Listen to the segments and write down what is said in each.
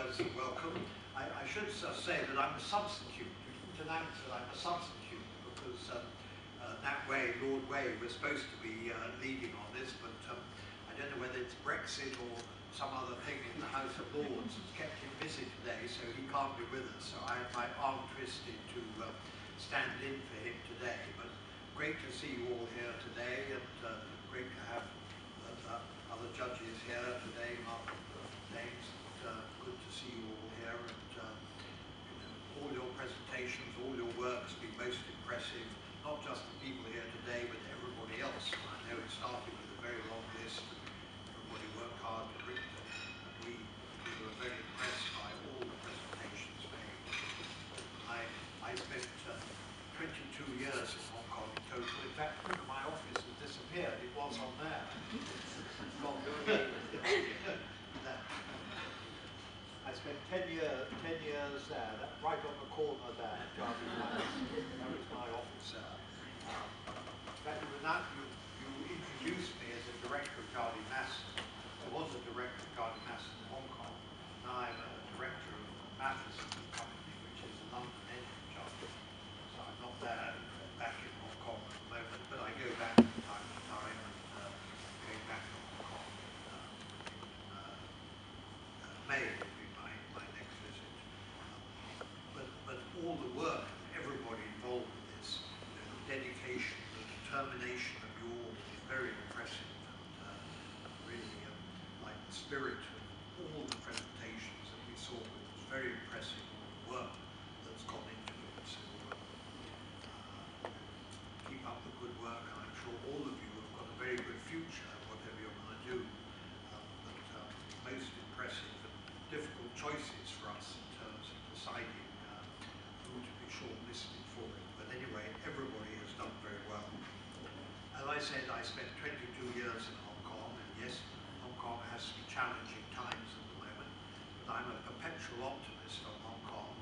as welcome. I should say that I'm a substitute. You didn't announce that I'm a substitute because that way, Lord Way was supposed to be leading on this, but I don't know whether it's Brexit or some other thing in the House of Lords that's kept him busy today, so he can't be with us. So I have my arm twisted to stand in for him today. But great to see you all here today, and great to have other judges here today, Mark James. Good to see you all here, and all your presentations, all your work has been most impressive, not just the people here today, but everybody else. I know it started with a very long list, everybody worked hard to bring them, and we were very impressed by all the presentations made. I spent 22 years in Hong Kong in total. In fact, look, my office has disappeared. It was on there. I spent 10 years there, right on the corner there, Jardine Mass. That was my office there. In fact, you introduced me as a director of Jardine Mass. I was a director of Jardine Mass in Hong Kong. Now I'm a director of Matheson Company, which is a London engine charter. So I'm not there, back in Hong Kong at the moment, but I go back from time to time, and going back to Hong Kong in May will be my next visit. But all the work, everybody involved in this, the dedication, the determination of you all is very impressive, and really like the spirit of all the presentations that we saw, it was very impressive, all the work that's gone into it. So keep up the good work, and I'm sure all of you have got a very good future, whatever you're going to do. But most impressive and difficult choices for us in terms of deciding who to be shortlisted for it. But anyway, everybody has done very well. As I said, I spent 22 years in Hong Kong, and yes, Hong Kong has some challenging times at the moment, but I'm a perpetual optimist on Hong Kong.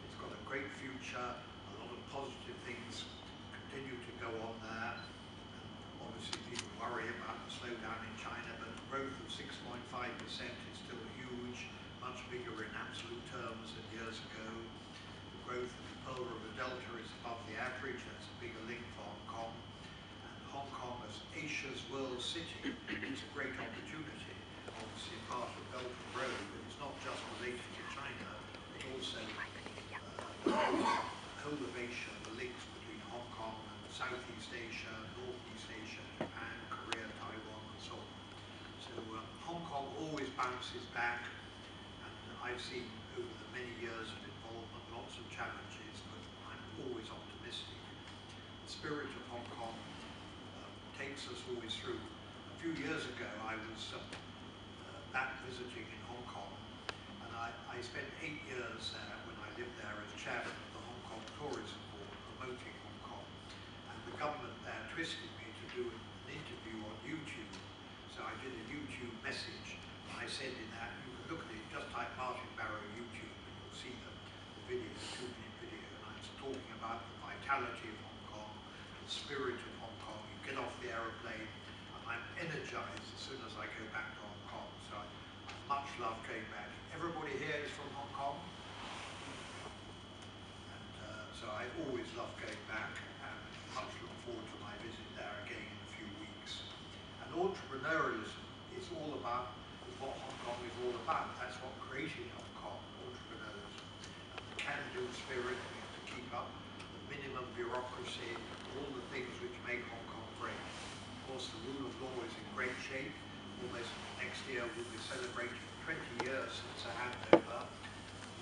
It's got a great future, a lot of positive things continue to go on there. And obviously people worry about the slowdown in China, but growth of 6.5% is still huge, much bigger in absolute terms than years ago. The growth of the Pearl River Delta is above the average. That's a bigger link for Hong Kong. And Hong Kong as Asia's world city is a great opportunity. Obviously part of Belt and Road, but it's not just related to China, but also the whole of Asia, the links between Hong Kong and Southeast Asia, Northeast Asia, Japan, Korea, Taiwan, and so on. So Hong Kong always bounces back, and I've seen over the many years of involvement lots of challenges, but I'm always optimistic. The spirit of Hong Kong takes us always through. A few years ago I was back visiting in Hong Kong, and I spent 8 years there when I lived there as chairman of the Hong Kong Tourism Board, promoting Hong Kong. And the government there twisted me to do an interview on YouTube. So I did a YouTube message, and I said in that, you can look at it, just type Martin Barrow YouTube, and you'll see the video, the 2-minute video, and I was talking about the vitality of Hong Kong, the spirit of Hong Kong. You get off the aeroplane, and I'm energized as soon as I go back to Hong Kong. So I much love going back. Everybody here is from Hong Kong? And so I always love going back, and much look forward to my visit there again in a few weeks. And entrepreneurialism is all about, is what Hong Kong is all about. That's what created Hong Kong, entrepreneurialism. And the can-do spirit, we have to keep up, the minimum bureaucracy, all the things which make Hong Kong great. Of course, the rule of law is in great shape. Almost next year we'll be celebrating 20 years since the handover.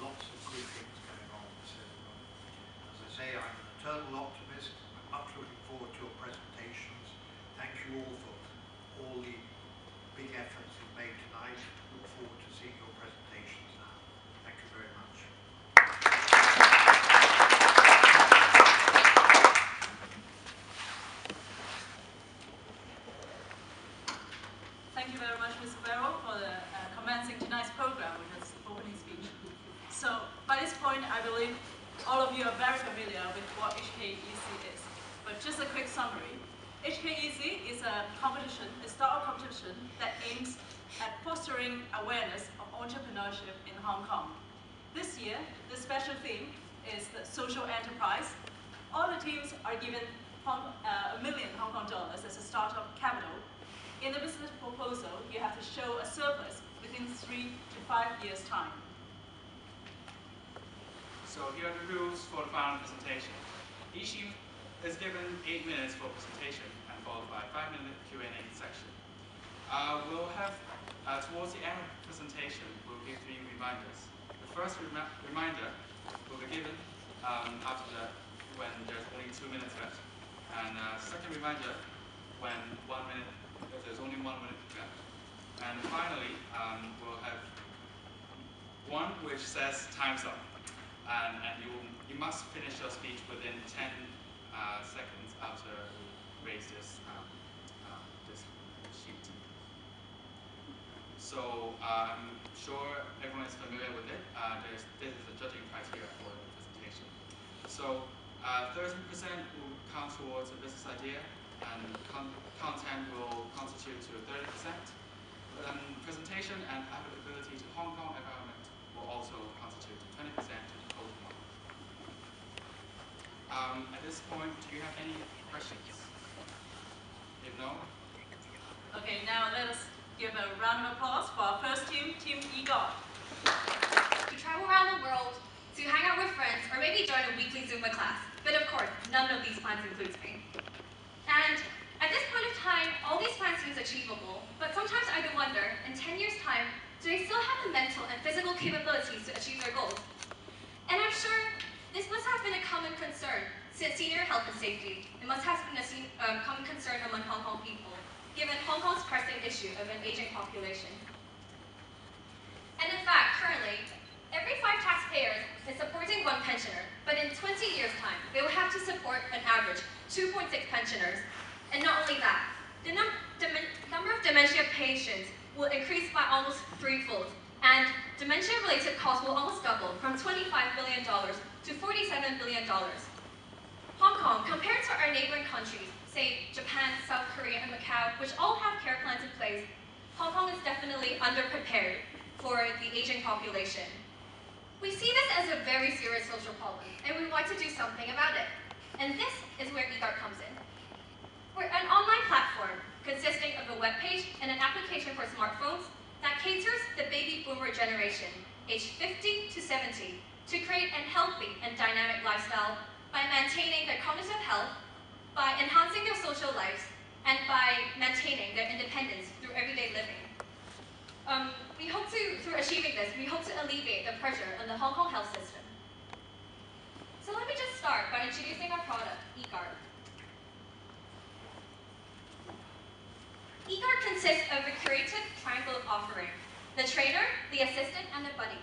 Lots of good things going on. So, as I say, I'm an eternal optimist. I'm much looking forward to your presentations. Thank you all for all the big efforts you've made tonight. Look forward to seeing your presentations now. Thank you very much. Thank you very much, Mr. Barrow, for the commencing tonight's program with his opening speech. So, by this point, I believe all of you are very familiar with what HKEC is. But just a quick summary. HKEC is a competition, a startup competition that aims at fostering awareness of entrepreneurship in Hong Kong. This year, the special theme is the social enterprise. All the teams are given $1 million Hong Kong dollars as a startup capital. In the business proposal, you have to show a surplus within 3 to 5 years' time. So here are the rules for the final presentation. Each team is given 8 minutes for presentation and followed by a 5-minute Q&A section. We'll have, towards the end of the presentation, we'll give 3 reminders. The first reminder will be given after when there's only 2 minutes left. And second reminder when there's only 1 minute left. And finally, we'll have one which says time's up. And you must finish your speech within 10 seconds after we raise this sheet. So I'm sure everyone is familiar with it. This is the judging criteria for the presentation. So 30% will count towards a business idea, and content will constitute to 30%. Presentation and applicability to Hong Kong environment will also constitute 20% to the total mark. At this point, do you have any questions? If no? Okay, now let us give a round of applause for our first team, Team EGOT. To travel around the world, to hang out with friends, or maybe join a weekly Zumba class. But of course, none of these plans includes me. And at this point of time, all these plans seem achievable, but sometimes I do wonder, in 10 years' time, do they still have the mental and physical capabilities to achieve their goals? And I'm sure this must have been a common concern since senior health and safety. It must have been a common concern among Hong Kong people, given Hong Kong's pressing issue of an aging population. And in fact, currently, every 5 taxpayers is supporting 1 pensioner, but in 20 years' time, they will have to support an average 2.6 pensioners. And not only that, the number of dementia patients will increase by almost 3-fold, and dementia-related costs will almost double from $25 billion to $47 billion. Hong Kong, compared to our neighboring countries, say Japan, South Korea, and Macau, which all have care plans in place, Hong Kong is definitely underprepared for the aging population. We see this as a very serious social problem, and we want to do something about it. And this is where eGART comes in. We're an online platform consisting of a web page and an application for smartphones that caters the baby boomer generation, aged 50 to 70, to create a healthy and dynamic lifestyle by maintaining their cognitive health, by enhancing their social lives, and by maintaining their independence through everyday living. Through achieving this, we hope to alleviate the pressure on the Hong Kong health system. So let me just start by introducing our product, eGART. eGART consists of a creative triangle offering: the trainer, the assistant, and the buddy.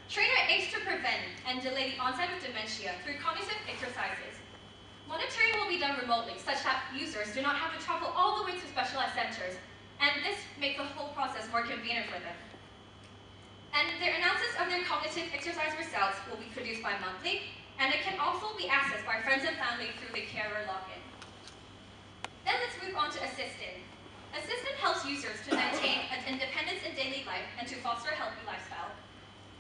Trainer aims to prevent and delay the onset of dementia through cognitive exercises. Monitoring will be done remotely, such that users do not have to travel all the way to specialized centers, and this makes the whole process more convenient for them. And their analysis of their cognitive exercise results will be produced bi-monthly, and it can also be accessed by friends and family through the carer login. Then let's move on to Assistant. Assistant helps users to maintain an independence in daily life and to foster a healthy lifestyle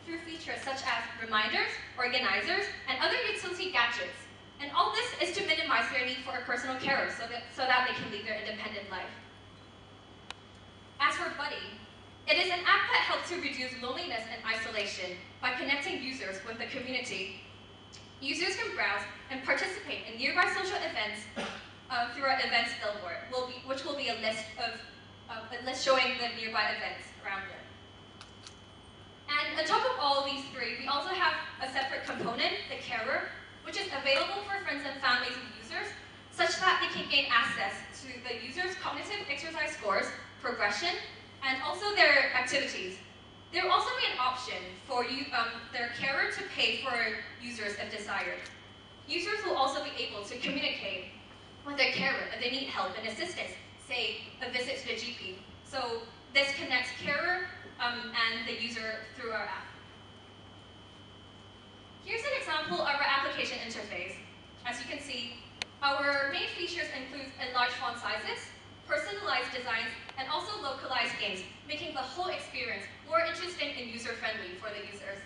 through features such as reminders, organizers, and other utility gadgets. And all this is to minimize their need for a personal carer so that they can lead their independent life. As for Buddy, it is an app that helps to reduce loneliness and isolation by connecting users with the community. Users can browse and participate in nearby social events through our events billboard, which will be a list showing the nearby events around them. And on top of all these 3, we also have a separate component, the carer, which is available for friends and families of users, such that they can gain access to the user's cognitive exercise scores, progression, and also their activities. There will also be an option for their carer to pay for users if desired. Users will also be able to communicate with their carer if they need help and assistance, say a visit to the GP. So this connects carer and the user through our app. Here's an example of our application interface. As you can see, our main features include enlarged font sizes, personalized designs, and also localized games, making the whole experience more interesting and user-friendly for the users.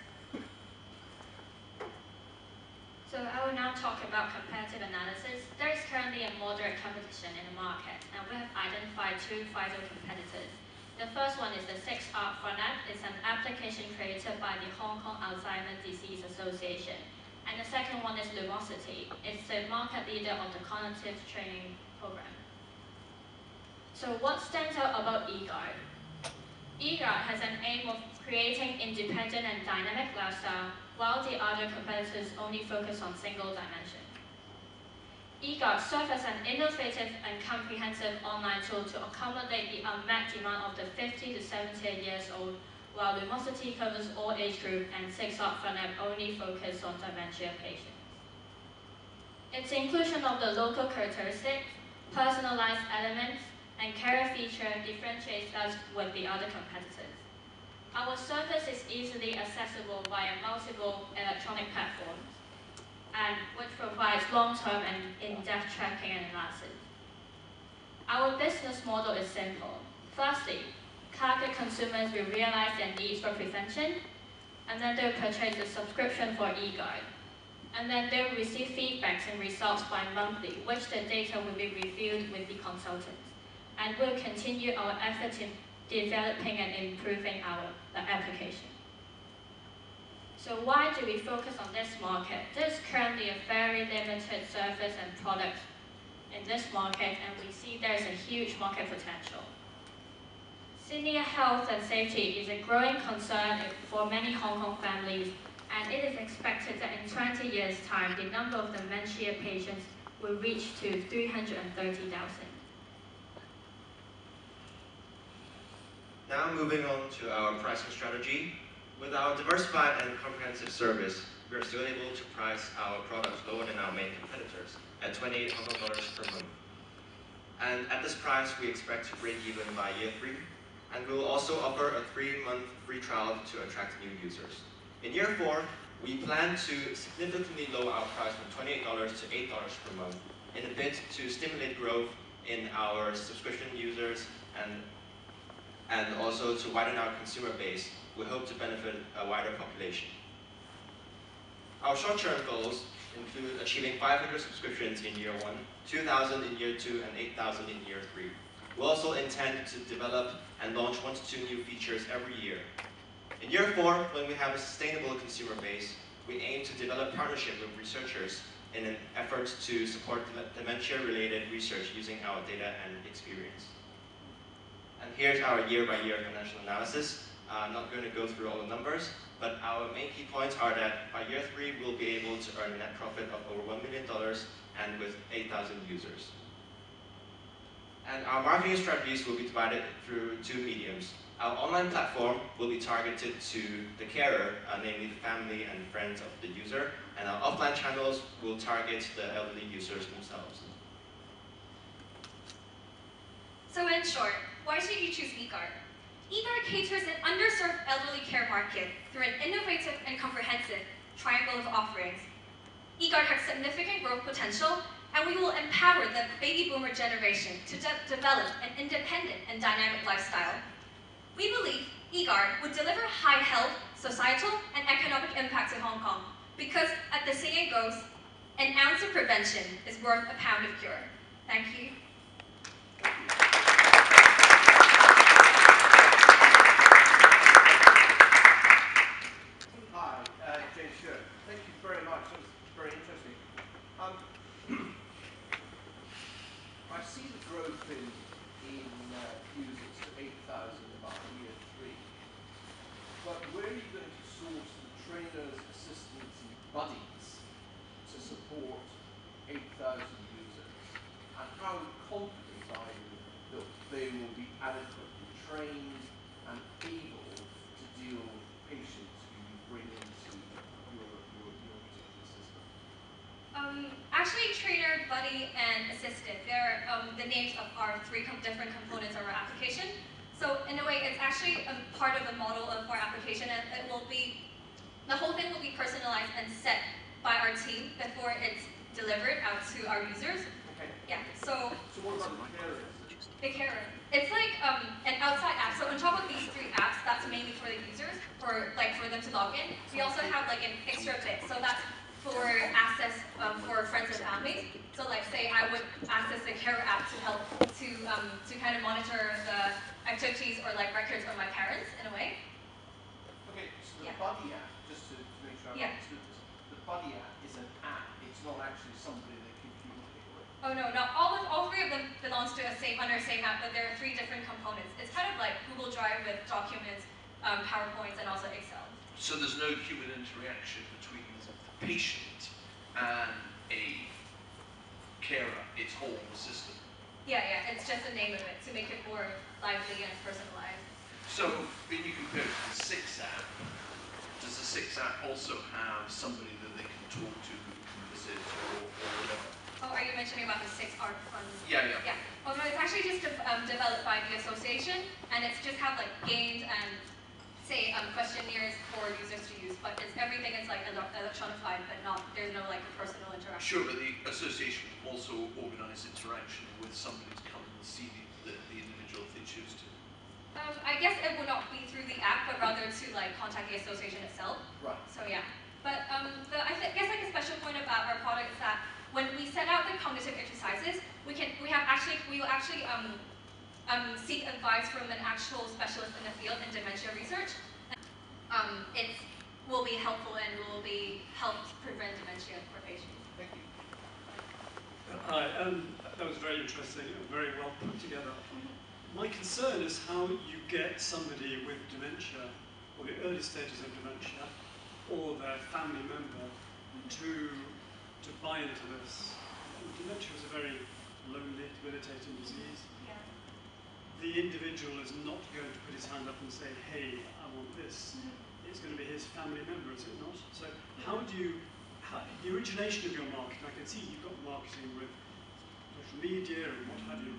So I will now talk about competitive analysis. There is currently a moderate competition in the market, and we have identified two vital competitors. The first one is the 6Art Frontend. It's an application created by the Hong Kong Alzheimer's Disease Association. And the second one is Lumosity. It's the market leader of the cognitive training program. So what stands out about eGuard? eGuard has an aim of creating independent and dynamic lifestyle, while the other competitors only focus on single dimension. eGuard serves as an innovative and comprehensive online tool to accommodate the unmet demand of the 50 to 70 years old, while Lumosity covers all age groups and 6Art Frontend only focus on dementia patients. Its inclusion of the local characteristics, personalized elements, and carer feature differentiates us with the other competitors. Our service is easily accessible via multiple electronic platforms, and which provides long-term and in-depth tracking and analysis. Our business model is simple. Firstly, target consumers will realize their needs for prevention, and then they'll purchase a subscription for eGuard. And then they'll receive feedbacks and results bi-monthly, which the data will be reviewed with the consultants. And we'll continue our efforts in developing and improving our application. So why do we focus on this market? There's currently a very limited service and products in this market, and we see there's a huge market potential. Senior health and safety is a growing concern for many Hong Kong families, and it is expected that in 20 years' time, the number of dementia patients will reach to 330,000. Now moving on to our pricing strategy. With our diversified and comprehensive service, we are still able to price our products lower than our main competitors at $28 per month. And at this price, we expect to break even by year 3, and we will also offer a 3-month free trial to attract new users. In year 4, we plan to significantly lower our price from $28 to $8 per month in a bid to stimulate growth in our subscription users and also to widen our consumer base. We hope to benefit a wider population. Our short-term goals include achieving 500 subscriptions in year 1, 2,000 in year 2, and 8,000 in year 3. We also intend to develop and launch 1 to 2 new features every year. In year 4, when we have a sustainable consumer base, we aim to develop partnership with researchers in an effort to support dementia-related research using our data and experience. And here's our year-by-year financial analysis. I'm not going to go through all the numbers, but our main key points are that by year 3, we'll be able to earn a net profit of over $1 million and with 8,000 users. And our marketing strategies will be divided through 2 mediums. Our online platform will be targeted to the carer, namely the family and friends of the user, and our offline channels will target the elderly users themselves. So in short, why should you choose eGuard? eGuard caters an underserved elderly care market through an innovative and comprehensive triangle of offerings. eGuard has significant growth potential, and we will empower the baby boomer generation to develop an independent and dynamic lifestyle. We believe eGuard would deliver high health, societal, and economic impact to Hong Kong because, as the saying goes, an ounce of prevention is worth a pound of cure. Thank you. I see the growth in users to 8,000 by year 3. But where are you going to source the trainers, assistants, and buddies to support 8,000 users? And how confident are you that they will be adequately trained and able to deal with patients who you bring into your particular system? Actually, trainer, buddy, and assistant, they're the names of our 3 different components of our application. So in a way, it's actually a part of the model of our application, and it will be, the whole thing will be personalized and set by our team before it's delivered out to our users. Okay. Yeah, so what about the carers? The carer. It's like an outside app. So on top of these 3 apps, that's mainly for the users, or like for them to log in. We also have like an extra bit. So that's for access for friends and families. So like say I would access the carer app to help to kind of monitor the activities or like records of my parents in a way. Okay, so the Yeah. Buddy app, just to make sure I've Yeah. understood this, the Buddy app is an app. It's not actually somebody they can communicate with. Oh no, no, all 3 of them belongs to under the same app, but there are 3 different components. It's kind of like Google Drive with documents, PowerPoints, and also Excel. So there's no human interaction between the patient and a carer. It's all the system. Yeah, yeah, it's just the name of it to make it more lively and personalized. So when you compare it to the 6 app, does the 6 app also have somebody that they can talk to who can visit or whatever? Oh, are you mentioning about the 6 art funds? Yeah, yeah. Yeah. Oh no, it's actually just developed by the association, and it's just have like games and say questionnaires for users to use. But everything is like electronified, but not there's no like personal interaction. Sure, but the association also organise interaction with somebody to come and see the individual if they choose to. I guess it would not be through the app, but rather to like contact the association itself. Right. So yeah. But guess like a special point about our product is that when we set out the cognitive exercises, we will actually seek advice from an actual specialist in the field in dementia research. It will be helpful and will be helped prevent dementia for patients. Thank you. Hi, that was very interesting and very well put together. My concern is how you get somebody with dementia, or the early stages of dementia, or their family member to buy into this. Dementia is a very lonely, debilitating disease. Yeah. The individual is not going to put his hand up and say, hey, I want this. It's going to be his family member, is it not? So how do you, the origination of your marketing, I can see you've got marketing with social media and what have you,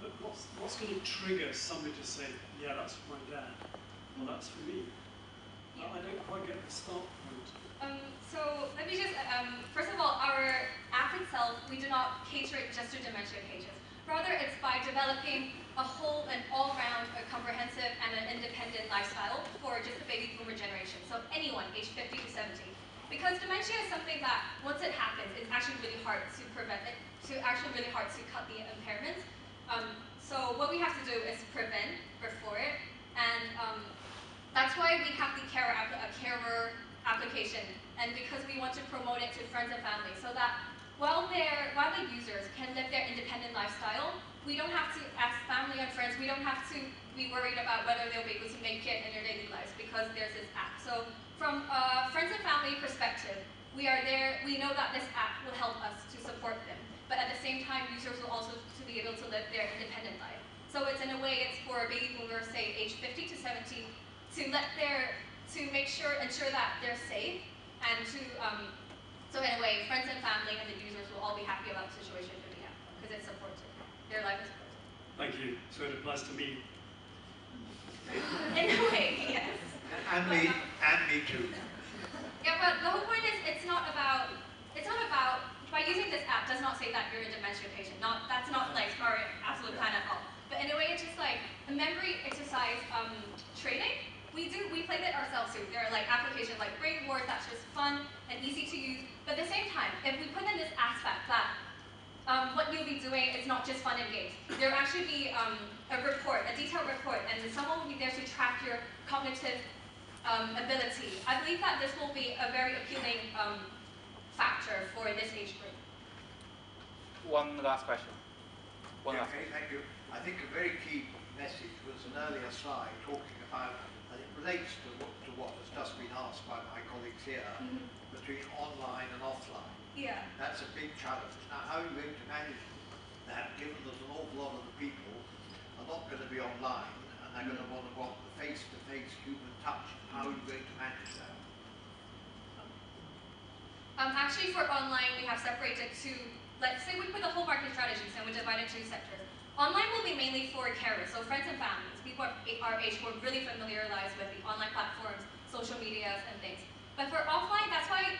but what's going to trigger somebody to say, yeah, that's for my dad, or that's for me? Yeah. I don't quite get the start point. So let me just, first of all, our app itself, we do not cater it just to dementia patients. Rather, it's by developing a whole and all-round, a comprehensive and an independent lifestyle for just the baby boomer generation. So anyone aged 50 to 70. Because dementia is something that, once it happens, it's actually really hard to prevent it, really hard to cut the impairments. So what we have to do is prevent before it, and that's why we have the carer application, and because we want to promote it to friends and family, so that while the users can live their independent lifestyle, we don't have to, as family and friends, we don't have to be worried about whether they'll be able to make it in their daily lives because there's this app. So from a friends and family perspective, we are there, we know that this app will help us to support them, but at the same time, users will also to be able to live their independent life. So it's in a way, it's for baby boomers, say, age 50 to 70, to ensure that they're safe, and so in a way, friends and family and the users will all be happy about the situation through the app, because it's supported. Their life is supported. Thank you. So it applies to me. In a way, yes. And me too. Yeah, but the whole point is it's not about, by using this app does not say that you're a dementia patient. That's not like our absolute plan at all. But in a way, it's just like a memory exercise training. We play it ourselves too. There are like applications like Brain Ward that's just fun and easy to use. But at the same time, if we put in this aspect that what you'll be doing is not just fun and games. There will actually be a detailed report, and someone will be there to track your cognitive ability. I believe that this will be a very appealing factor for this age group. One last question. Okay, thank you. I think a very key message was an earlier slide talking about, and it relates to what has just been asked by my colleagues here, between online and offline. Yeah. That's a big challenge. Now, how are you going to manage that, given that an awful lot of the people are not going to be online, and they're going to want the face-to-face human touch? How are you going to manage that? Actually, for online, we have separated two. Let's say we put the whole market strategies and we divide it into two sectors. Online will be mainly for carers, so friends and families, people our age who are really familiarized with the online platforms, social medias, and things. But for offline, that's why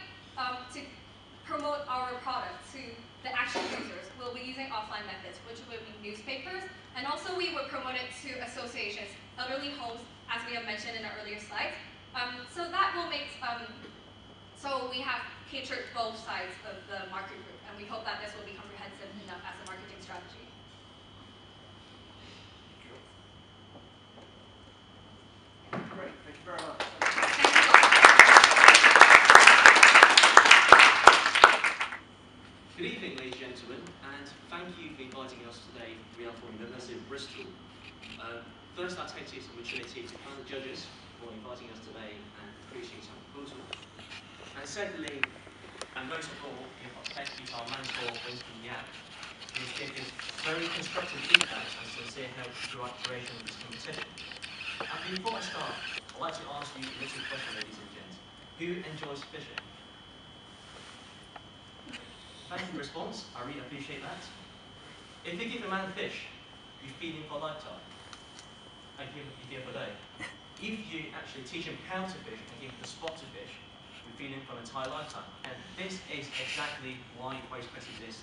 promote our product to the actual users, we'll be using offline methods, which will be newspapers, and also we will promote it to associations, elderly homes, as we have mentioned in our earlier slides. So that will make, so we have catered both sides of the market group, and we hope that this will be comprehensive enough as a marketing strategy. Great, thank you very much. Thank you all. Good evening, ladies and gentlemen, and thank you for inviting us today. We are from the University of Bristol. First, I'll take this opportunity to thank the judges for inviting us today and producing some proposal. And secondly, and most of all, thank you to our mentor, Winston Yap, who has given very constructive feedback and sincere help throughout the creation of this competition. And before I start, I'd like to ask you a little question, ladies and gents. Who enjoys fishing? Thank you for the response. I really appreciate that. If you give a man a fish, you feed him for a lifetime. And you feed him for a day. If you actually teach him how to fish and give him the spot to fish, you feed him for an entire lifetime. And this is exactly why WasteQuest exists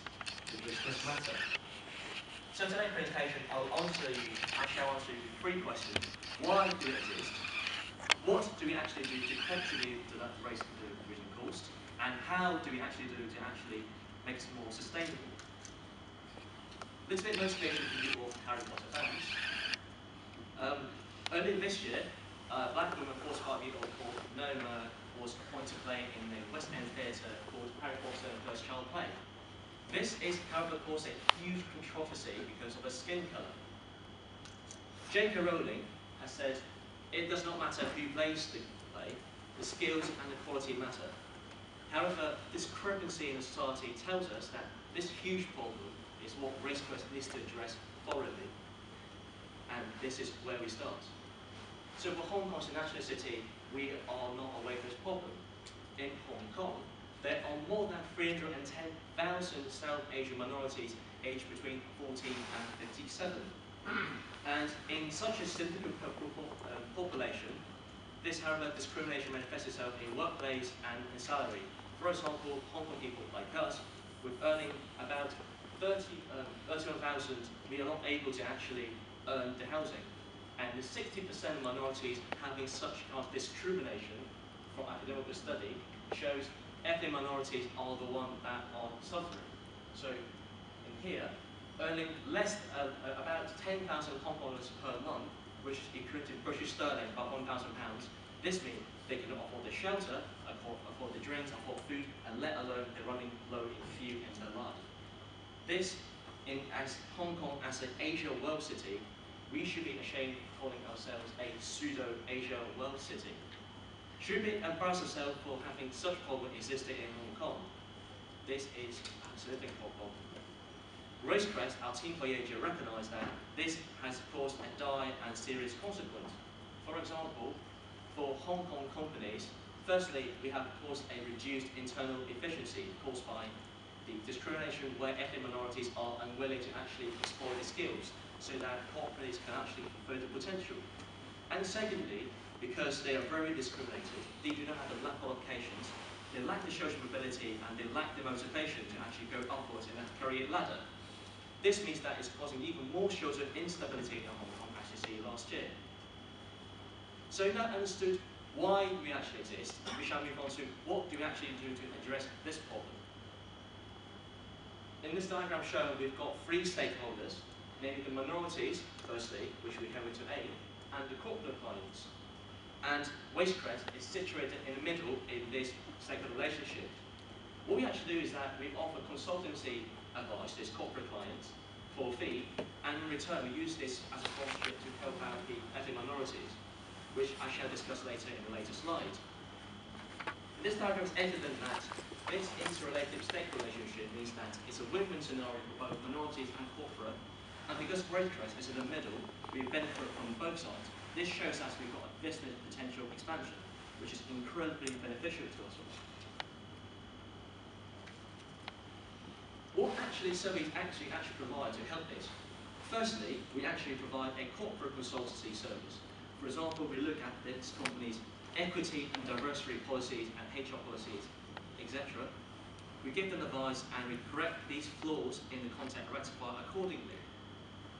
with this matter. So today's presentation, I shall answer you 3 questions. Why do it exist? What do we actually do to contribute to that race to reducing cost? And how do we actually do to actually make it more sustainable? A little bit of motivation for you all Harry Potter fans. Earlier this year, Black woman, 45-year-old called Noma, was appointed to play in the West End Theatre called Harry Potter and First Child Play. This is, however, caused a huge controversy because of her skin colour. J.K. Rowling has said, it does not matter who plays the play, the skills and the quality matter. However, discrepancy in the society tells us that this huge problem is what WasteQuest needs to address thoroughly. And this is where we start. So for Hong Kong as a national city, we are not away from this problem. In Hong Kong, there are more than 310,000 South Asian minorities aged between 14 and 57. And in such a significant population, this, however, discrimination manifests itself in workplace and in salary. For example, Hong Kong people like us, with earning about 31,000, we are not able to actually earn the housing. And the 60% of minorities having such kind of discrimination from academic study shows ethnic minorities are the ones that are suffering. So in here, earning less about 10,000 Hong Kong dollars per month, which is equivalent to British sterling, about £1,000. This means they can afford the shelter, afford the drinks, afford food, and let alone they're running low in fuel in their life. This, as Hong Kong as an Asia world city, we should be ashamed of calling ourselves a pseudo-Asia world city. Should we embarrass ourselves for having such problem existing in Hong Kong? This is a significant problem. WasteQuest, our team for Asia, recognise that this has caused a dire and serious consequence. For example, for Hong Kong companies, firstly, we have caused a reduced internal efficiency caused by the discrimination where ethnic minorities are unwilling to actually explore their skills so that companies can actually fulfill the potential. And secondly, because they are very discriminated, they do not have the lack of qualifications, they lack the social mobility, and they lack the motivation to actually go upwards in a career ladder. This means that it's causing even more social instability in Hong Kong, as you see last year. So now understood why we actually exist, we shall move on to what do we actually do to address this problem. In this diagram shown, we've got 3 stakeholders, namely the minorities, firstly, which we have to A, and the corporate clients. And WasteQuest is situated in the middle in this stakeholder relationship. What we actually do is that we offer consultancy advice to corporate clients for a fee, and in return we use this as a sponsorship to help out the ethnic minorities, which I shall discuss later in the later slide. This diagram is evident that this interrelated stakeholder relationship means that it's a win-win scenario for both minorities and corporate, and because WasteQuest is in the middle, we benefit from both sides. This shows us we've got a business potential expansion, which is incredibly beneficial to us all. What actually services actually provide to help this? Firstly, we actually provide a corporate consultancy service. For example, we look at this company's equity and diversity policies and HR policies, etc. we give them advice and we correct these flaws in the content and rectify accordingly.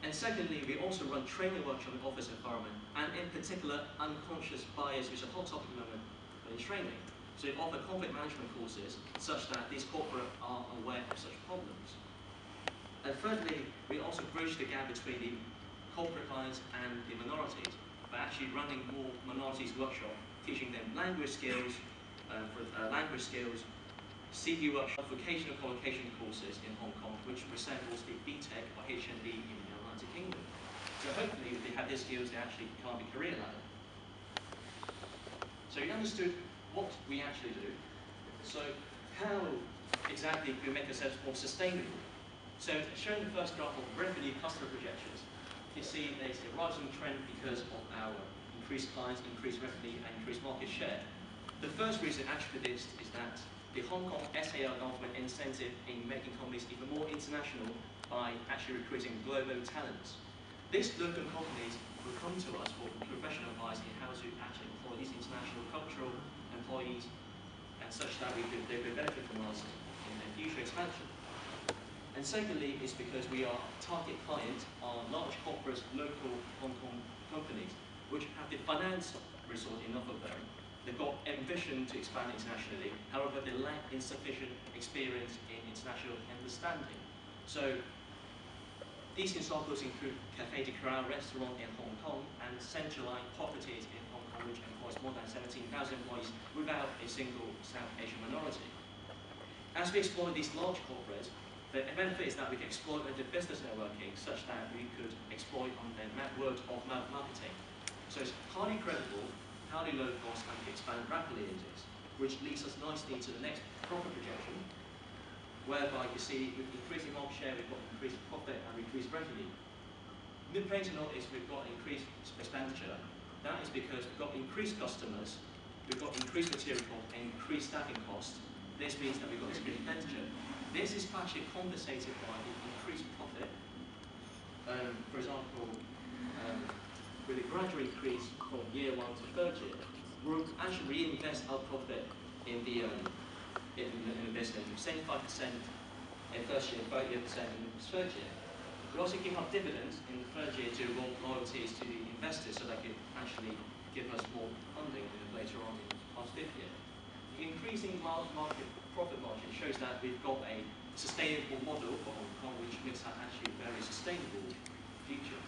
And secondly, we also run training workshops in office environment, and in particular, unconscious bias, which is a hot topic at the moment in training. So we offer conflict management courses such that these corporates are aware of such problems. And thirdly, we also bridge the gap between the corporate clients and the minorities by actually running more minorities workshop, teaching them language skills, CP workshop, vocational qualification courses in Hong Kong, which resembles the BTEC or HND in the United Kingdom. So hopefully, if they have these skills, they actually can't be career ladder. So you understood what we actually do. So how exactly can we make ourselves more sustainable? So showing the first graph of revenue customer projections, you see there's a rising trend because of our increased clients, increased revenue, and increased market share. The first reason actually for this is that the Hong Kong SAR government incentive in making companies even more international by actually recruiting global talents. These local companies will come to us for professional advice in how to actually employ these international cultural employees, and such that they could benefit from us in their future expansion. And secondly, is because we are target clients are large corporate local Hong Kong companies, which have the finance resource enough of them. They've got ambition to expand internationally, however, they lack insufficient experience in international understanding. So these examples include Café de Corral restaurant in Hong Kong and centralized properties in Hong Kong, which employs more than 17,000 employees without a single South Asian minority. As we explore these large corporates, the benefit is that we can exploit the business networking such that we could exploit on their word of mouth marketing. So it's highly credible, highly low cost, and can expand rapidly in this, which leads us nicely to the next profit projection, whereby you see with increasing market share, we've got increased profit and increased revenue. The point to note is we've got increased expenditure. That is because we've got increased customers, we've got increased material cost, and increased staffing costs. This means that we've got increased expenditure. This is partially compensated by the increased profit. For example, with a gradual increase from year 1 to third year, we'll actually reinvest our profit in the business with 75% in first year, 30% in third year. We also give up dividends in the third year to roll royalties to the investors so they can actually give us more funding later on in past fifth year. The increasing market profit margin shows that we've got a sustainable model for Hong Kong, which makes that actually a very sustainable future.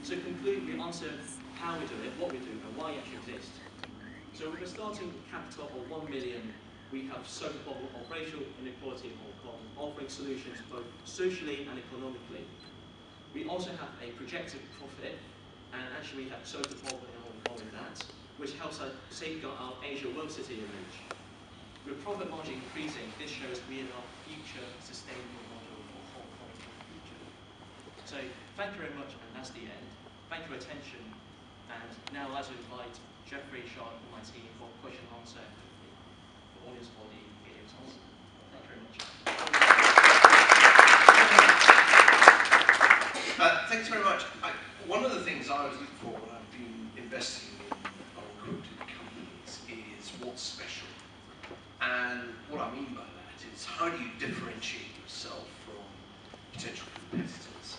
So to conclude, we answered how we do it, what we do, and why it actually exists. So with a starting capital of 1 million, we have solved the problem of racial inequality in Hong Kong, offering solutions both socially and economically. We also have a projected profit, and actually we have solved the problem in Hong Kong with that, which helps us safeguard our Asia World City image. With profit margin increasing, this shows we are our future sustainable model for Hong Kong in the future. So thank you very much, and that's the end. Thank you for your attention, and now I'd like to invite Jeffrey Sharp from my team for question and answer for audience for the video answer. Thank you very much. Thanks very much. One of the things I was looking for when I've been investing in unquoted companies is what's special. And what I mean by that is how do you differentiate yourself from potential competitors?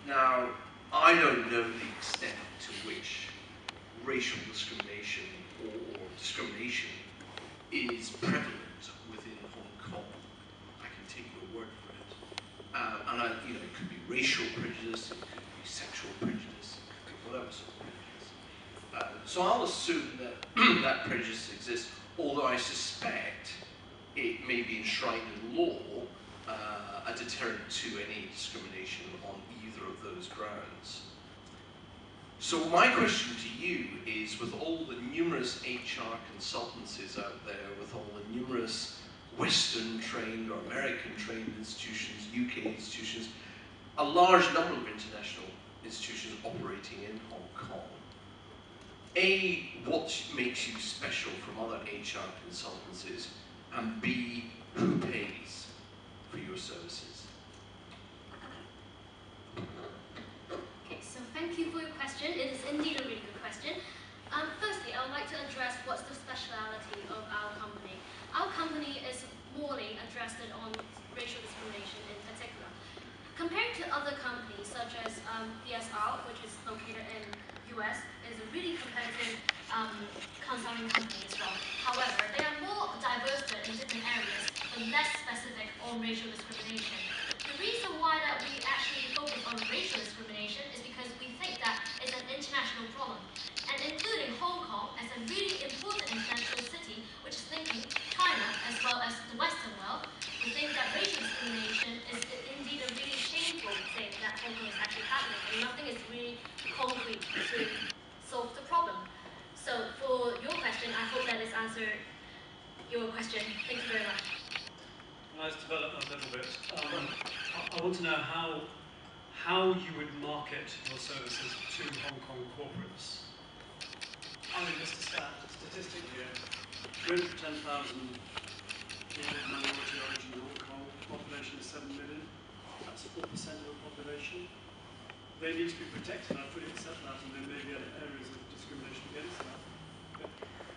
Now, I don't know the extent to which racial discrimination or discrimination is prevalent within Hong Kong. I can take your word for it. And it could be racial prejudice, it could be sexual prejudice, it could be whatever sort of prejudice. So I'll assume that that prejudice exists, although I suspect it may be enshrined in law, a deterrent to any discrimination on either of those grounds. So my question to you is, with all the numerous HR consultancies out there, with all the numerous Western-trained or American-trained institutions, UK institutions, a large number of international institutions operating in Hong Kong, A, what makes you special from other HR consultancies, and B, who pays for your services? Okay, so thank you for your question. It is indeed a really good question. Firstly, I would like to address what's the speciality of our company. Our company is more or fully addressed it on racial discrimination in particular. Compared to other companies such as BSR, which is located in US, is a really competitive consulting company as well. However, they are more diverse in different areas, but less specific on racial discrimination. The reason why that we actually focus on racial discrimination is because we think that it's an international problem, and including Hong Kong as a really important international city, which is linking China as well as the Western world, we think that racial discrimination is indeed a really shameful thing that Hong Kong is actually happening, and nothing is really concrete to solve the problem. So for your question, I hope that has answered your question. Thank you very much. Let's develop that a little bit. I want to know how you would market your services to Hong Kong corporates. I mean, just a statistic here. 310,000 people of minority origin in Hong Kong. Population is 7 million. That's 4% of the population. They need to be protected. I fully accept that, and there may be other areas of discrimination against that.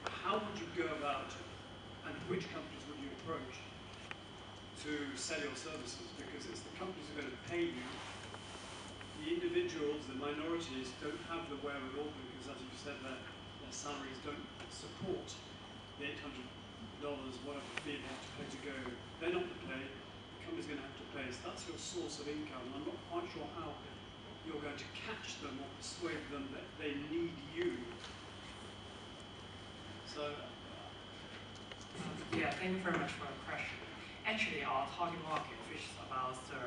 But how would you go about, and which companies would you approach to sell your services? Because it's the companies who are going to pay you. The individuals, the minorities, don't have the wherewithal because, as you said, their salaries don't support the $800, whatever fee they have to pay to go. They're not going to pay. The company's going to have to pay. So that's your source of income. And I'm not quite sure how you're going to catch them or persuade them that they need you. So, yeah, thank you very much for the question. Actually, our target market, which is about the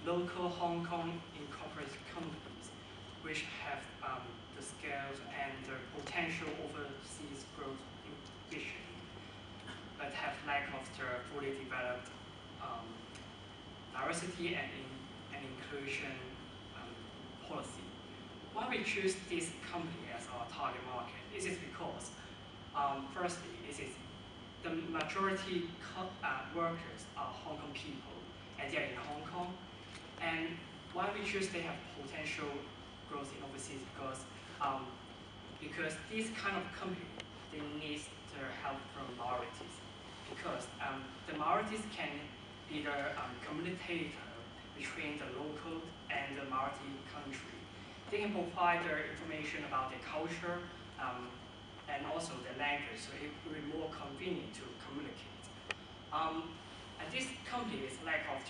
local Hong Kong incorporated companies, which have the scales and the potential overseas growth ambition, but have lack of the fully developed diversity and inclusion policy. Why we choose this company as our target market is because, firstly, the majority workers are Hong Kong people, and they are in Hong Kong. And why we choose they have potential growth in overseas because this kind of company, they need the help from minorities, because the minorities can be the communicator between the local and the minority country. They can provide their information about their culture and also the language, so it will be more convenient to communicate. And this company is lack of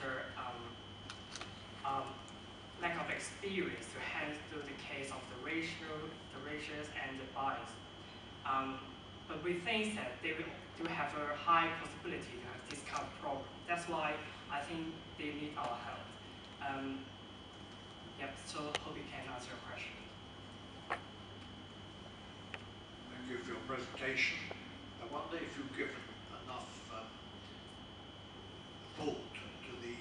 experience to handle the case of the racial and the bias. But we think that they will have a high possibility to have this kind of problem. That's why I think they need our help. So hope you can answer your question. Thank you for your presentation. I wonder if you've given enough thought to the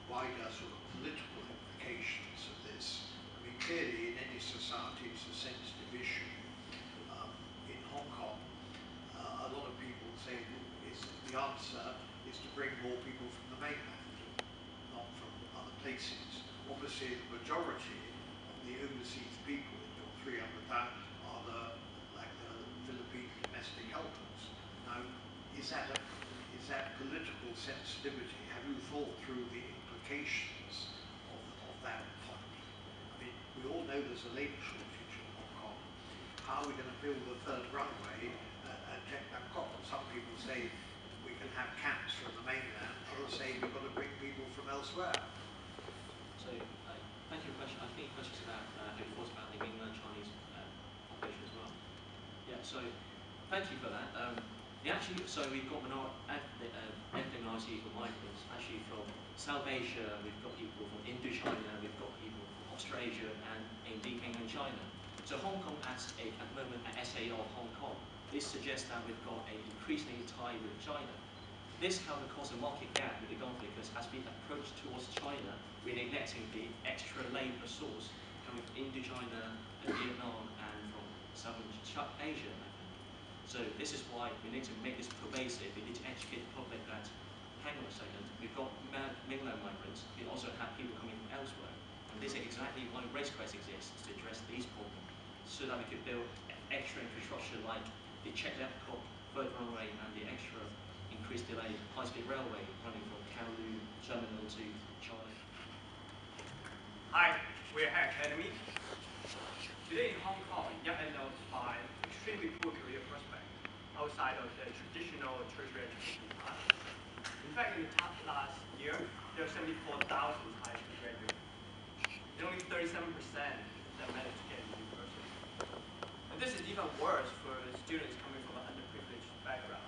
wider sort of political implications of this. I mean, clearly in any society it's a sensitive issue. In Hong Kong, a lot of people say the answer is to bring more people from the mainland, not from other places. Obviously, the majority of the overseas people in your 300,000 are the Philippine domestic helpers. Now, is that political sensitivity? Have you thought through the implications of that point? I mean, we all know there's a labour shortage in Hong Kong. How are we going to build the third runway at Bangkok? Some people say we can have camps from the mainland. Others say we've got to bring people from elsewhere. So, thank you for your question. I think the question is about have you thought about the mainland Chinese population as well? Yeah, so thank you for that. So we've got ethnic minorities or migrants actually from South Asia, we've got people from Indochina, we've got people from Australasia, and indeed mainland China. So Hong Kong at the moment at SAO of Hong Kong, this suggests that we've got an increasingly tie with China. This, however, causes a market gap with the government because as we approach towards China, we're neglecting the extra labour source coming from Indochina and Vietnam and from Southeast Asia, I think. So this is why we need to make this pervasive. We need to educate the public that, hang on a second, we've got mainland migrants, we also have people coming from elsewhere. And this is exactly why RaceQuest exists, to address these problems, so that we could build extra infrastructure like the checked Epcot, third runway, and the extra increased delay high-speed railway running from Kowloon Terminal to China. Hi, we're HKEC. Today in Hong Kong, young adults find extremely poor career prospects outside of the traditional tertiary education path. In fact, in the last year, there are 74,000 high school graduates, and only 37% that managed to get into university. And this is even worse for students coming from an underprivileged background.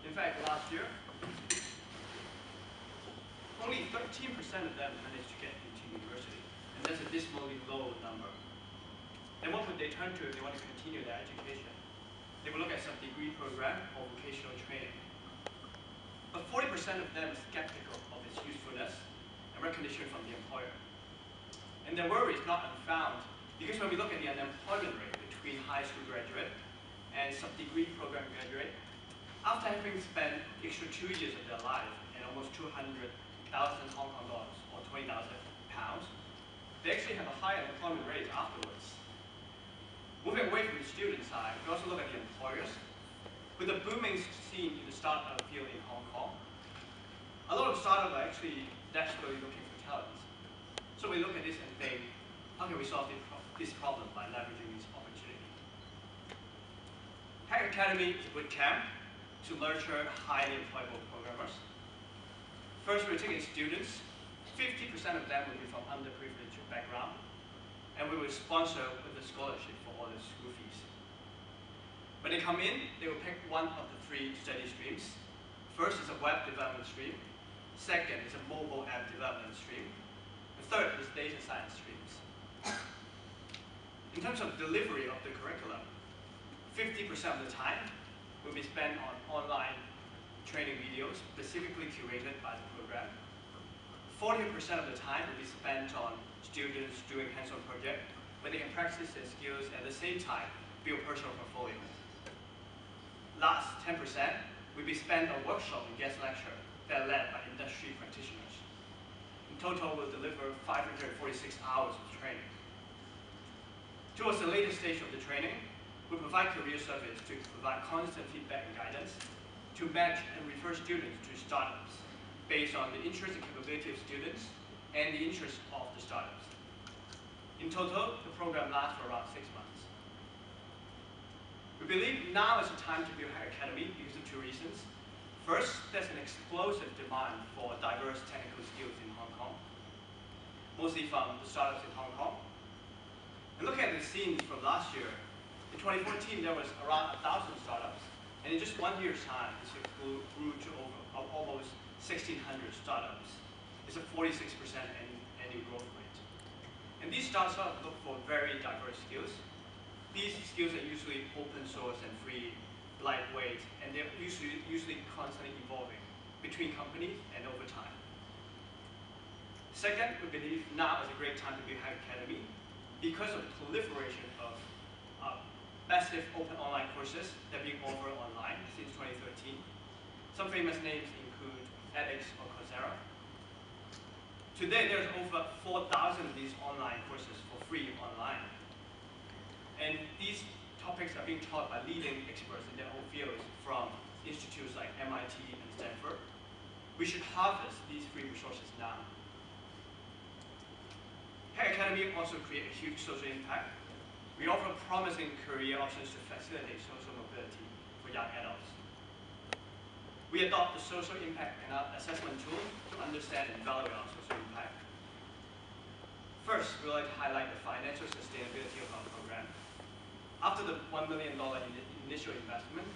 In fact, last year, only 13% of them managed to get into university, and that's a dismally low number. And what would they turn to if they want to continue their education? They would look at some degree program or vocational training. But 40% of them are skeptical of its usefulness and recognition from the employer. And their worry is not unfounded, because when we look at the unemployment rate between high school graduate and some degree program graduate, after having spent extra 2 years of their life and almost 200,000 Hong Kong dollars or 20,000 pounds, they actually have a high unemployment rate afterwards. Moving away from the student side, we also look at the employers. With the booming scene in the startup field in Hong Kong, a lot of startups are actually desperately looking for talents. So we look at this and think, how can we solve this problem by leveraging this opportunity? Hack Academy is a boot camp to nurture highly employable programmers. First, we're taking students. 50% of them will be from underprivileged background, and we will sponsor with a scholarship for all the school fees. When they come in, they will pick one of the 3 study streams. First is a web development stream. Second is a mobile app development stream. The third is data science streams. In terms of delivery of the curriculum, 50% of the time will be spent on online training videos specifically curated by the program. 40% of the time will be spent on students doing hands-on projects where they can practice their skills and at the same time build personal portfolio. Last 10% will be spent on workshop and guest lecture that are led by industry practitioners. In total, we'll deliver 546 hours of training. Towards the later stage of the training, we provide career service to provide constant feedback and guidance to match and refer students to startups based on the interest and capability of students and the interest of the startups. In total, the program lasts for around 6 months. We believe now is the time to build Hack Academy because of 2 reasons. First, there's an explosive demand for diverse technical skills in Hong Kong, mostly from the startups in Hong Kong. And looking at the scenes from last year, in 2014 there was around 1,000 startups, and in just 1 year's time, this grew to almost 1,600 startups. It's a 46% annual growth rate. And these startups look for very diverse skills. These skills are usually open source and free, lightweight, and they're usually constantly evolving between companies and over time. Second, we believe now is a great time to build Hack Academy because of the proliferation of massive open online courses that are being offered online since 2013. Some famous names include edX or Coursera. Today, there's over 4,000 of these online courses for free online. And these topics are being taught by leading experts in their own fields from institutes like MIT and Stanford. We should harvest these free resources now. Hack Academy also creates a huge social impact. We offer promising career options to facilitate social mobility for young adults. We adopt the social impact assessment tool to understand and evaluate our social impact. First, we'd like to highlight the financial sustainability of our program. After the $1 million initial investment,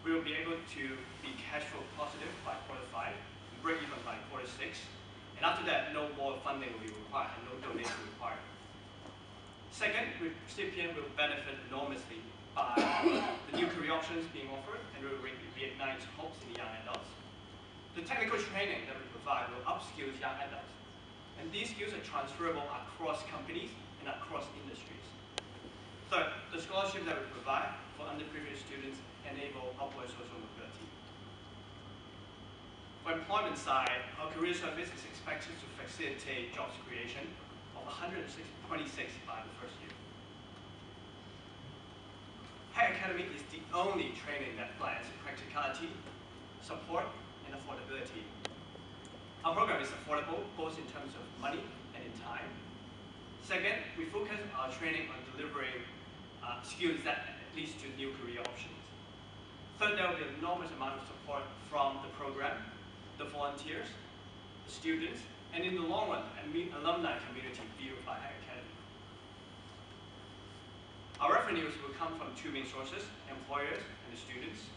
we will be able to be cash flow positive by Q5 and break even by Q6. And after that, no more funding will be required and no donation required. Second, recipient will benefit enormously by the new career options being offered and will reignite hopes in the young adults. The technical training that we provide will upskill young adults. And these skills are transferable across companies and across industries. Third, the scholarship that we provide for underprivileged students enable upward social mobility. For employment side, our career service is expected to facilitate jobs creation of 126 by the first year. Hack Academy is the only training that blends practicality support, and affordability. Our program is affordable both in terms of money and in time. Second, we focus our training on delivering skills that leads to new career options. Third, there will be an enormous amount of support from the program, the volunteers, the students, and in the long run, an alumni community built by HKEC. Our revenues will come from two main sources, employers and the students.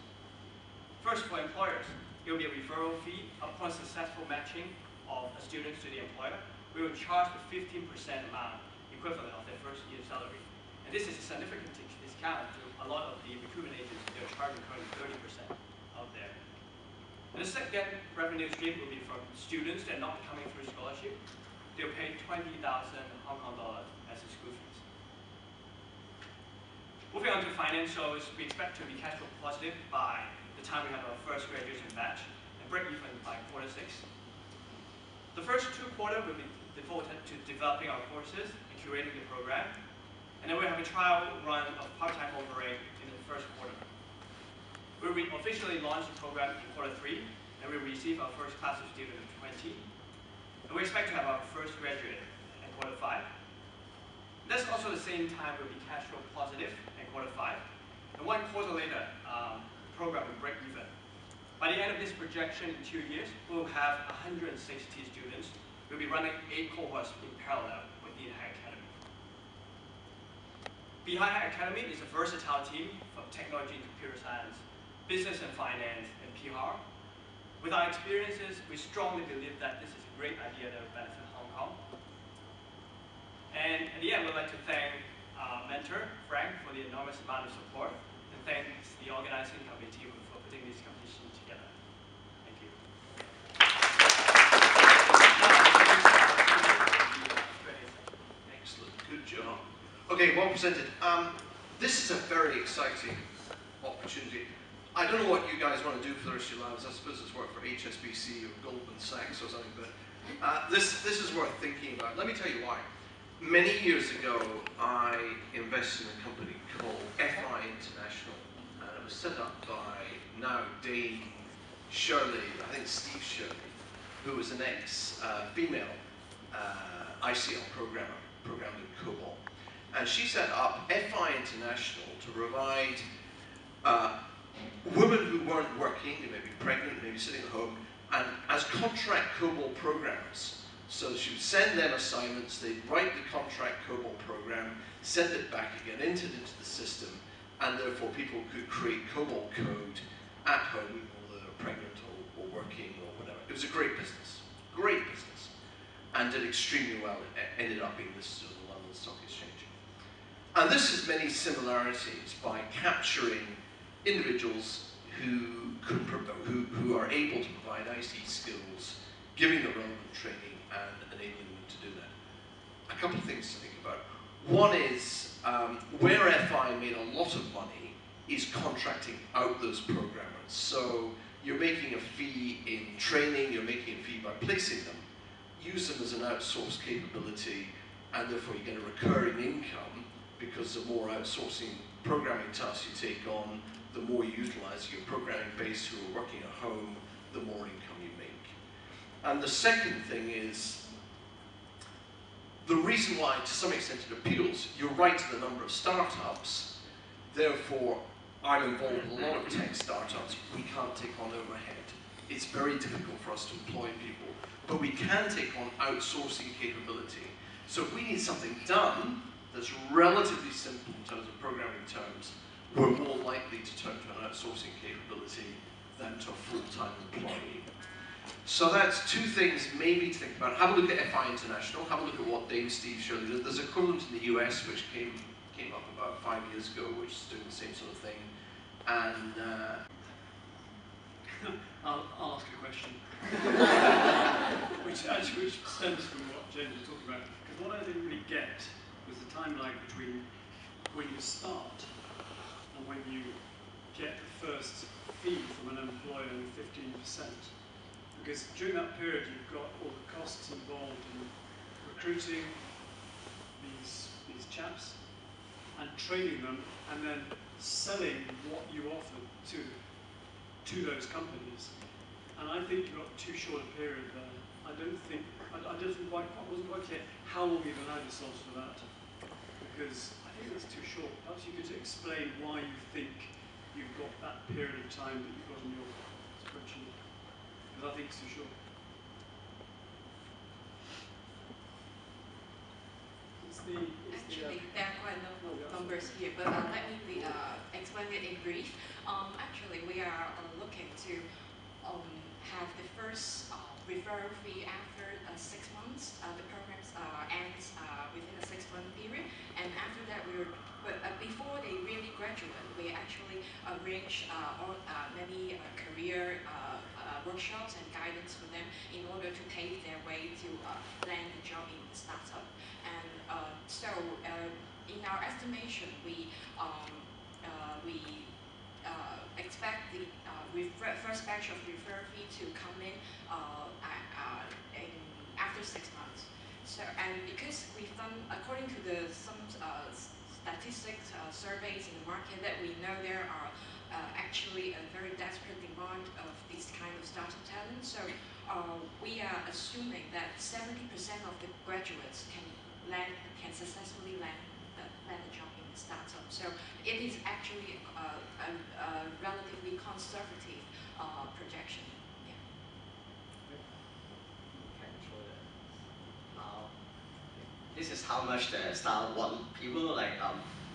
First, for employers, there will be a referral fee upon successful matching of a student to the employer. We will charge the 15% amount equivalent of their first year's salary. And this is a significant discount to a lot of the recruitment agents. They're charging currently 30% out there. And the second revenue stream will be from students that are not coming through scholarship. They'll pay 20,000 Hong Kong dollars as a school fees. Moving on to financials, we expect to be cash flow positive by the time we have our first graduation batch and break even by quarter 6. The first 2 quarters will be devoted to developing our courses and curating the program. And then we'll have a trial run of part-time overrate in the first quarter. We'll officially launch the program in quarter 3, and we'll receive our first class of students of 20. And we expect to have our first graduate in quarter 5. That's also the same time we'll be cash flow positive in quarter 5. And 1 quarter later, program will break even. By the end of this projection in 2 years, we'll have 160 students. We'll be running 8 cohorts in parallel within HKEC. Behind HKEC is a versatile team from technology and computer science, business and finance, and PR. With our experiences, we strongly believe that this is a great idea that will benefit Hong Kong. And at the end, we'd like to thank our mentor, Frank, for the enormous amount of support. Thanks the organizing committee for putting this competition together. Thank you. Excellent, good job. Okay, well presented. This is a very exciting opportunity. I don't know what you guys want to do for the rest of your lives. I suppose it's work for HSBC or Goldman Sachs or something, but this is worth thinking about. Let me tell you why. Many years ago, I invested in a company called FI International, and it was set up by now Dame Shirley, I think Steve Shirley, who was an ex-female ICL programmer, programmed in COBOL. And she set up FI International to provide women who weren't working, they may be pregnant, maybe sitting at home, and as contract COBOL programmers. So she would send them assignments, they'd write the contract COBOL program, send it back again, entered into the system, and therefore people could create COBOL code at home, whether they're pregnant or working or whatever. It was a great business, and did extremely well. It ended up being listed on the London Stock Exchange. And this has many similarities by capturing individuals who are able to provide IT skills, giving them relevant training, and enabling them to do that. A couple of things to think about. One is, where FI made a lot of money is contracting out those programmers. So you're making a fee in training, you're making a fee by placing them, use them as an outsourced capability, and therefore you get a recurring income, because the more outsourcing programming tasks you take on, the more you utilize your programming base who are working at home, the more income you make. And the second thing is, the reason why, to some extent, it appeals, you're right to the number of startups, therefore, I'm involved with a lot of tech startups, we can't take on overhead. It's very difficult for us to employ people, but we can take on outsourcing capability. So if we need something done that's relatively simple in terms of programming terms, we're more likely to turn to an outsourcing capability than to a full-time employee. So that's two things maybe to think about. Have a look at FI International, have a look at what Dame Steve Shirley did. There's equivalent in the US, which came up about 5 years ago, which is doing the same sort of thing. And I'll ask a question, which stems from what James was talking about. Because what I didn't really get was the timeline between when you start and when you get the first fee from an employer of 15%. Because during that period, you've got all the costs involved in recruiting these chaps and training them, and then selling what you offer to them. to those companies. And I think you've got too short a period there. I wasn't quite clear how long you've allowed yourselves for that, because I think that's too short. Perhaps you could explain why you think you've got that period of time that you've got in your spreadsheet, because I think it's too short. Actually, there are quite a number of numbers here, but let me explain it in brief. Actually, we are looking to have the first referral fee after 6 months. The program ends within a 6-month period, and after that, before they really graduate, we actually arrange many career workshops and guidance for them in order to pave their way to land a job in the startup. And so, in our estimation, we expect the first batch of referral fee to come in after 6 months. So, and because we've done, according to some statistics surveys in the market, that we know there are actually a very desperate demand of this kind of startup talent. So we are assuming that 70% of the graduates can successfully land a job in the startup. So it is actually a relatively conservative projection. Yeah. This is how much the startup want people. Like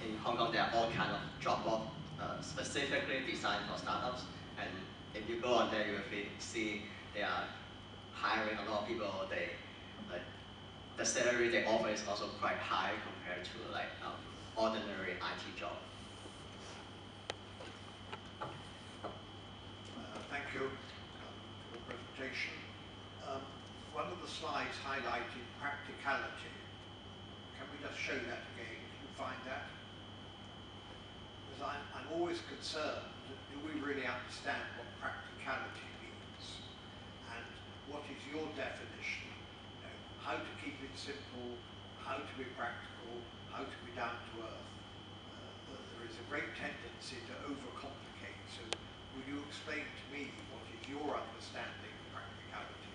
in Hong Kong, there are all kind of job boards specifically designed for startups. And if you go on there, you will see they are hiring a lot of people. The salary they offer is also quite high compared to like ordinary IT job. Thank you for the presentation. One of the slides highlighted practicality. Can we just show that again? Can you find that? Because I'm always concerned, do we really understand what practicality means? And what is your definition? How to keep it simple, how to be practical, how to be down to earth. There is a great tendency to overcomplicate. So will you explain to me what is your understanding of practicality?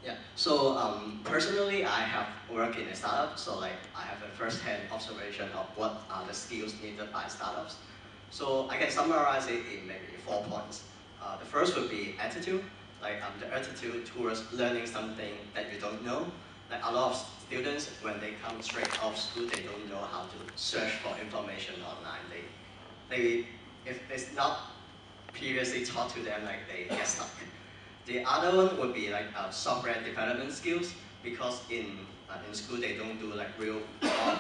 Yeah, so personally I have worked in a startup, so like I have a first-hand observation of what are the skills needed by startups. So I can summarize it in maybe 4 points. The first would be attitude, like the attitude towards learning something that you don't know. Like a lot of students, when they come straight off school, they don't know how to search for information online. If it's not previously taught to them, like they get stuck. The other one would be like software development skills, because in school they don't do like real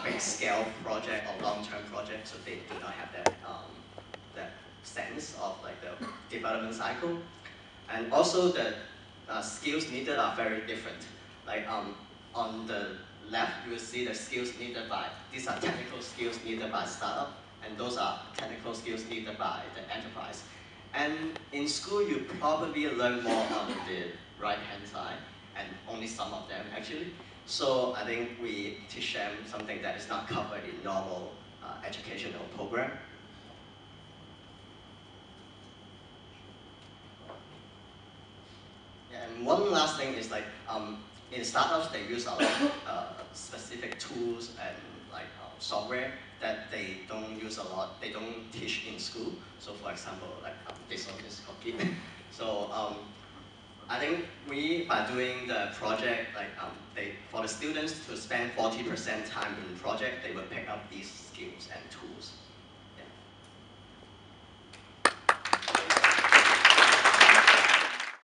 big scale project or long-term project, so they do not have that sense of like the development cycle. And also the skills needed are very different. Like on the left, you will see the skills needed by, these are technical skills needed by startup, and those are technical skills needed by the enterprise. And in school, you probably learn more on the right-hand side, and only some of them actually. So I think we teach them something that is not covered in normal educational program. And one last thing is like, in startups, they use a lot of specific tools and like software that they don't use a lot, they don't teach in school. So for example, like this one is called Git. So I think by doing the project, like for the students to spend 40% time in project, they will pick up these skills and tools.